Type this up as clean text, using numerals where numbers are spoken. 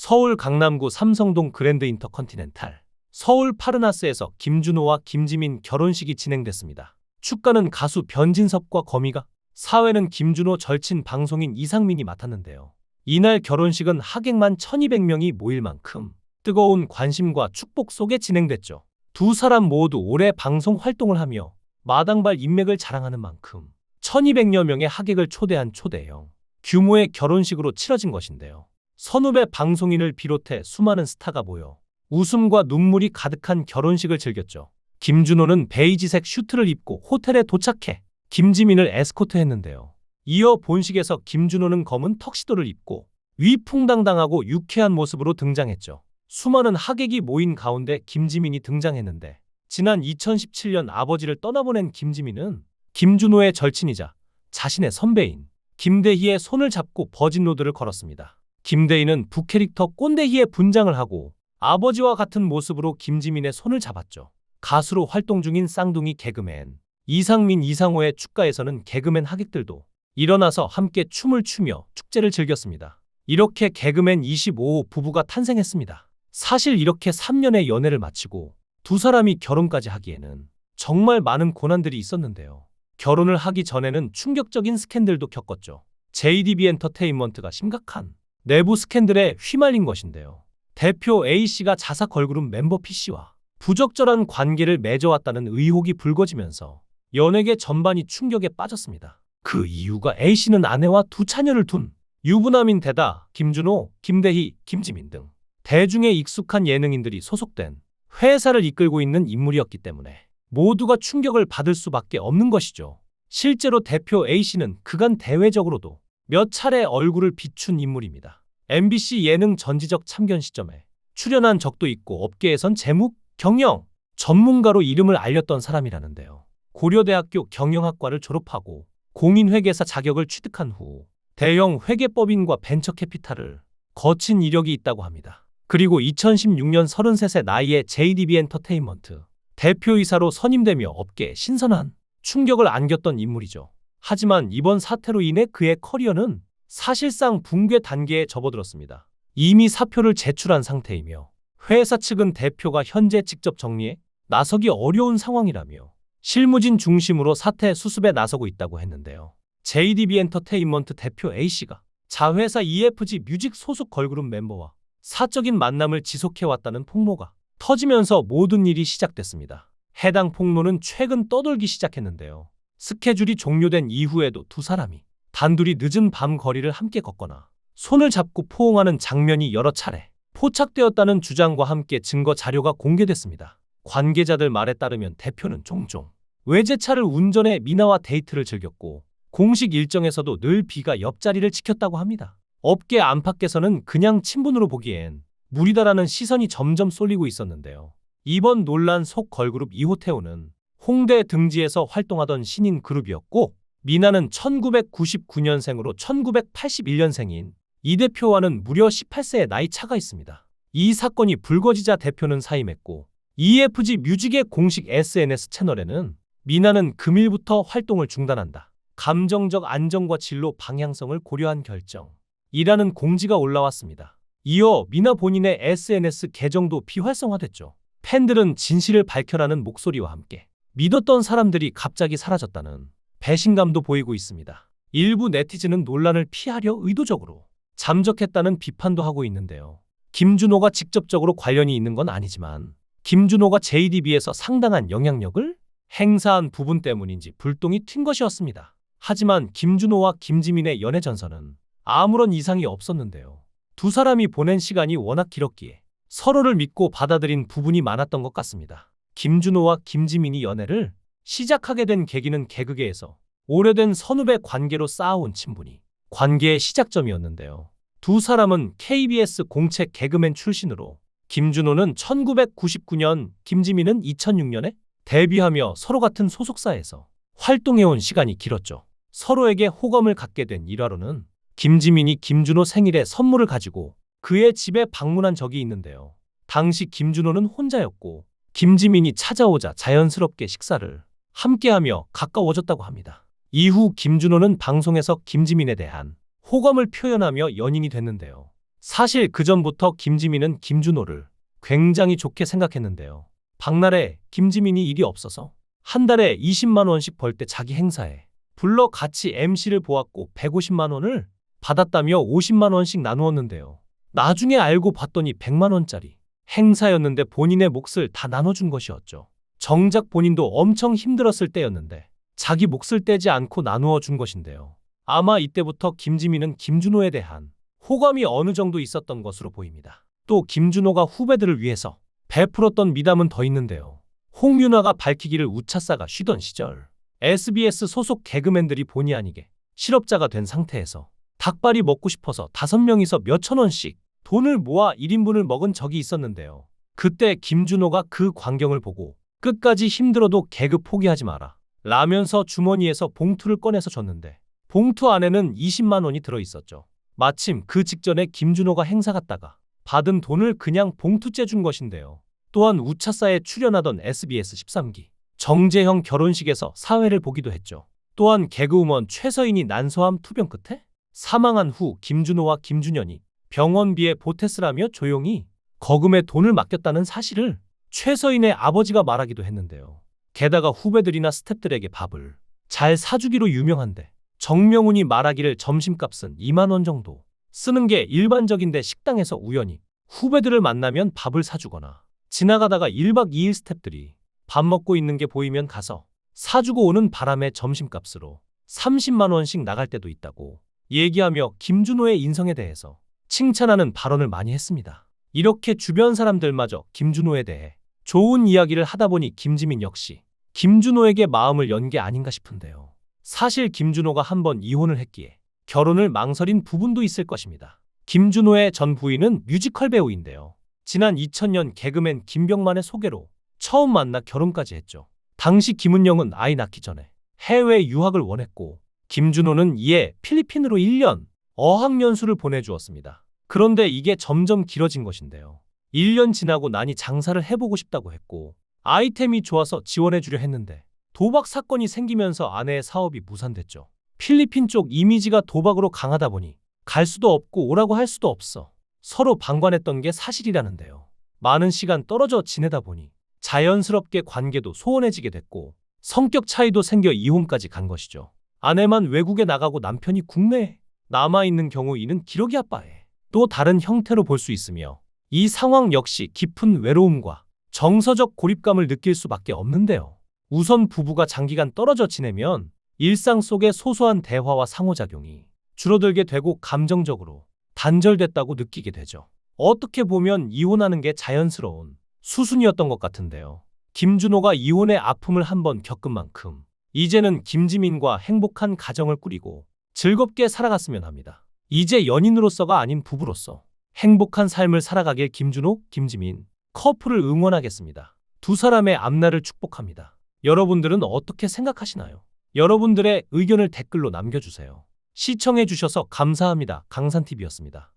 서울 강남구 삼성동 그랜드 인터컨티넨탈, 서울 파르나스에서 김준호와 김지민 결혼식이 진행됐습니다. 축가는 가수 변진섭과 거미가, 사회는 김준호 절친 방송인 이상민이 맡았는데요. 이날 결혼식은 하객만 1200명이 모일 만큼 뜨거운 관심과 축복 속에 진행됐죠. 두 사람 모두 오래 방송 활동을 하며 마당발 인맥을 자랑하는 만큼 1200여 명의 하객을 초대한 초대형 규모의 결혼식으로 치러진 것인데요. 선후배 방송인을 비롯해 수많은 스타가 모여 웃음과 눈물이 가득한 결혼식을 즐겼죠. 김준호는 베이지색 슈트를 입고 호텔에 도착해 김지민을 에스코트했는데요. 이어 본식에서 김준호는 검은 턱시도를 입고 위풍당당하고 유쾌한 모습으로 등장했죠. 수많은 하객이 모인 가운데 김지민이 등장했는데, 지난 2017년 아버지를 떠나보낸 김지민은 김준호의 절친이자 자신의 선배인 김대희의 손을 잡고 버진로드를 걸었습니다. 김대희는 부캐릭터 꼰대희의 분장을 하고 아버지와 같은 모습으로 김지민의 손을 잡았죠. 가수로 활동 중인 쌍둥이 개그맨 이상민, 이상호의 축가에서는 개그맨 하객들도 일어나서 함께 춤을 추며 축제를 즐겼습니다. 이렇게 개그맨 25호 부부가 탄생했습니다. 사실 이렇게 3년의 연애를 마치고 두 사람이 결혼까지 하기에는 정말 많은 고난들이 있었는데요. 결혼을 하기 전에는 충격적인 스캔들도 겪었죠. JDB 엔터테인먼트가 심각한 내부 스캔들에 휘말린 것인데요. 대표 A씨가 자사 걸그룹 멤버 P씨와 부적절한 관계를 맺어왔다는 의혹이 불거지면서 연예계 전반이 충격에 빠졌습니다. 그 이유가 A씨는 아내와 두 자녀를 둔 유부남인 데다 김준호, 김대희, 김지민 등 대중에 익숙한 예능인들이 소속된 회사를 이끌고 있는 인물이었기 때문에 모두가 충격을 받을 수밖에 없는 것이죠. 실제로 대표 A씨는 그간 대외적으로도 몇 차례 얼굴을 비춘 인물입니다. MBC 예능 전지적 참견 시점에 출연한 적도 있고 업계에선 재무, 경영 전문가로 이름을 알렸던 사람이라는데요. 고려대학교 경영학과를 졸업하고 공인회계사 자격을 취득한 후 대형 회계법인과 벤처캐피탈을 거친 이력이 있다고 합니다. 그리고 2016년 33세 나이에 JDB 엔터테인먼트 대표이사로 선임되며 업계에 신선한 충격을 안겼던 인물이죠. 하지만 이번 사태로 인해 그의 커리어는 사실상 붕괴 단계에 접어들었습니다. 이미 사표를 제출한 상태이며 회사 측은 대표가 현재 직접 정리에 나서기 어려운 상황이라며 실무진 중심으로 사태 수습에 나서고 있다고 했는데요. JDB 엔터테인먼트 대표 A씨가 자회사 EFG 뮤직 소속 걸그룹 멤버와 사적인 만남을 지속해왔다는 폭로가 터지면서 모든 일이 시작됐습니다. 해당 폭로는 최근 떠돌기 시작했는데요. 스케줄이 종료된 이후에도 두 사람이 단둘이 늦은 밤 거리를 함께 걷거나 손을 잡고 포옹하는 장면이 여러 차례 포착되었다는 주장과 함께 증거 자료가 공개됐습니다. 관계자들 말에 따르면 대표는 종종 외제차를 운전해 미나와 데이트를 즐겼고 공식 일정에서도 늘 B가 옆자리를 지켰다고 합니다. 업계 안팎에서는 그냥 친분으로 보기엔 무리다라는 시선이 점점 쏠리고 있었는데요. 이번 논란 속 걸그룹 2호 태호는 홍대 등지에서 활동하던 신인 그룹이었고, 미나는 1999년생으로 1981년생인 이 대표와는 무려 18세의 나이 차가 있습니다. 이 사건이 불거지자 대표는 사임했고, EFG 뮤직의 공식 SNS 채널에는 미나는 금일부터 활동을 중단한다. 감정적 안정과 진로 방향성을 고려한 결정이라는 공지가 올라왔습니다. 이어 미나 본인의 SNS 계정도 비활성화됐죠. 팬들은 진실을 밝혀라는 목소리와 함께 믿었던 사람들이 갑자기 사라졌다는 배신감도 보이고 있습니다. 일부 네티즌은 논란을 피하려 의도적으로 잠적했다는 비판도 하고 있는데요. 김준호가 직접적으로 관련이 있는 건 아니지만 김준호가 JDB에서 상당한 영향력을 행사한 부분 때문인지 불똥이 튄 것이었습니다. 하지만 김준호와 김지민의 연애 전선은 아무런 이상이 없었는데요. 두 사람이 보낸 시간이 워낙 길었기에 서로를 믿고 받아들인 부분이 많았던 것 같습니다. 김준호와 김지민이 연애를 시작하게 된 계기는 개그계에서 오래된 선후배 관계로 쌓아온 친분이 관계의 시작점이었는데요. 두 사람은 KBS 공채 개그맨 출신으로 김준호는 1999년, 김지민은 2006년에 데뷔하며 서로 같은 소속사에서 활동해온 시간이 길었죠. 서로에게 호감을 갖게 된 일화로는 김지민이 김준호 생일에 선물을 가지고 그의 집에 방문한 적이 있는데요. 당시 김준호는 혼자였고 김지민이 찾아오자 자연스럽게 식사를 함께하며 가까워졌다고 합니다. 이후 김준호는 방송에서 김지민에 대한 호감을 표현하며 연인이 됐는데요. 사실 그전부터 김지민은 김준호를 굉장히 좋게 생각했는데요. 박날에 김지민이 일이 없어서 한 달에 20만 원씩 벌 때 자기 행사에 불러 같이 MC를 보았고 150만 원을 받았다며 50만 원씩 나누었는데요. 나중에 알고 봤더니 100만 원짜리 행사였는데 본인의 몫을 다 나눠준 것이었죠. 정작 본인도 엄청 힘들었을 때였는데 자기 몫을 떼지 않고 나누어 준 것인데요. 아마 이때부터 김지민은 김준호에 대한 호감이 어느 정도 있었던 것으로 보입니다. 또 김준호가 후배들을 위해서 베풀었던 미담은 더 있는데요. 홍윤아가 밝히기를 우차싸가 쉬던 시절 SBS 소속 개그맨들이 본의 아니게 실업자가 된 상태에서 닭발이 먹고 싶어서 5명이서 몇천 원씩 돈을 모아 1인분을 먹은 적이 있었는데요. 그때 김준호가 그 광경을 보고 끝까지 힘들어도 개그 포기하지 마라 라면서 주머니에서 봉투를 꺼내서 줬는데 봉투 안에는 20만 원이 들어있었죠. 마침 그 직전에 김준호가 행사 갔다가 받은 돈을 그냥 봉투째 준 것인데요. 또한 우차싸에 출연하던 SBS 13기 정재형 결혼식에서 사회를 보기도 했죠. 또한 개그우먼 최서인이 난소암 투병 끝에 사망한 후 김준호와 김준현이 병원비에 보태쓰라며 조용히 거금에 돈을 맡겼다는 사실을 최서인의 아버지가 말하기도 했는데요. 게다가 후배들이나 스태프들에게 밥을 잘 사주기로 유명한데 정명훈이 말하기를 점심값은 2만 원 정도 쓰는 게 일반적인데 식당에서 우연히 후배들을 만나면 밥을 사주거나 지나가다가 1박 2일 스태프들이 밥 먹고 있는 게 보이면 가서 사주고 오는 바람에 점심값으로 30만 원씩 나갈 때도 있다고 얘기하며 김준호의 인성에 대해서 칭찬하는 발언을 많이 했습니다. 이렇게 주변 사람들마저 김준호에 대해 좋은 이야기를 하다 보니 김지민 역시 김준호에게 마음을 연 게 아닌가 싶은데요. 사실 김준호가 한번 이혼을 했기에 결혼을 망설인 부분도 있을 것입니다. 김준호의 전 부인은 뮤지컬 배우인데요. 지난 2000년 개그맨 김병만의 소개로 처음 만나 결혼까지 했죠. 당시 김은영은 아이 낳기 전에 해외 유학을 원했고 김준호는 이에 필리핀으로 1년 어학연수를 보내주었습니다. 그런데 이게 점점 길어진 것인데요. 1년 지나고 나니 장사를 해보고 싶다고 했고 아이템이 좋아서 지원해주려 했는데 도박 사건이 생기면서 아내의 사업이 무산됐죠. 필리핀 쪽 이미지가 도박으로 강하다 보니 갈 수도 없고 오라고 할 수도 없어 서로 방관했던 게 사실이라는데요. 많은 시간 떨어져 지내다 보니 자연스럽게 관계도 소원해지게 됐고 성격 차이도 생겨 이혼까지 간 것이죠. 아내만 외국에 나가고 남편이 국내에 남아있는 경우 이는 기러기 아빠의 또 다른 형태로 볼 수 있으며 이 상황 역시 깊은 외로움과 정서적 고립감을 느낄 수밖에 없는데요. 우선 부부가 장기간 떨어져 지내면 일상 속의 소소한 대화와 상호작용이 줄어들게 되고 감정적으로 단절됐다고 느끼게 되죠. 어떻게 보면 이혼하는 게 자연스러운 수순이었던 것 같은데요. 김준호가 이혼의 아픔을 한번 겪은 만큼 이제는 김지민과 행복한 가정을 꾸리고 즐겁게 살아갔으면 합니다. 이제 연인으로서가 아닌 부부로서 행복한 삶을 살아가길 김준호, 김지민 커플을 응원하겠습니다. 두 사람의 앞날을 축복합니다. 여러분들은 어떻게 생각하시나요? 여러분들의 의견을 댓글로 남겨주세요. 시청해주셔서 감사합니다. 강산TV였습니다.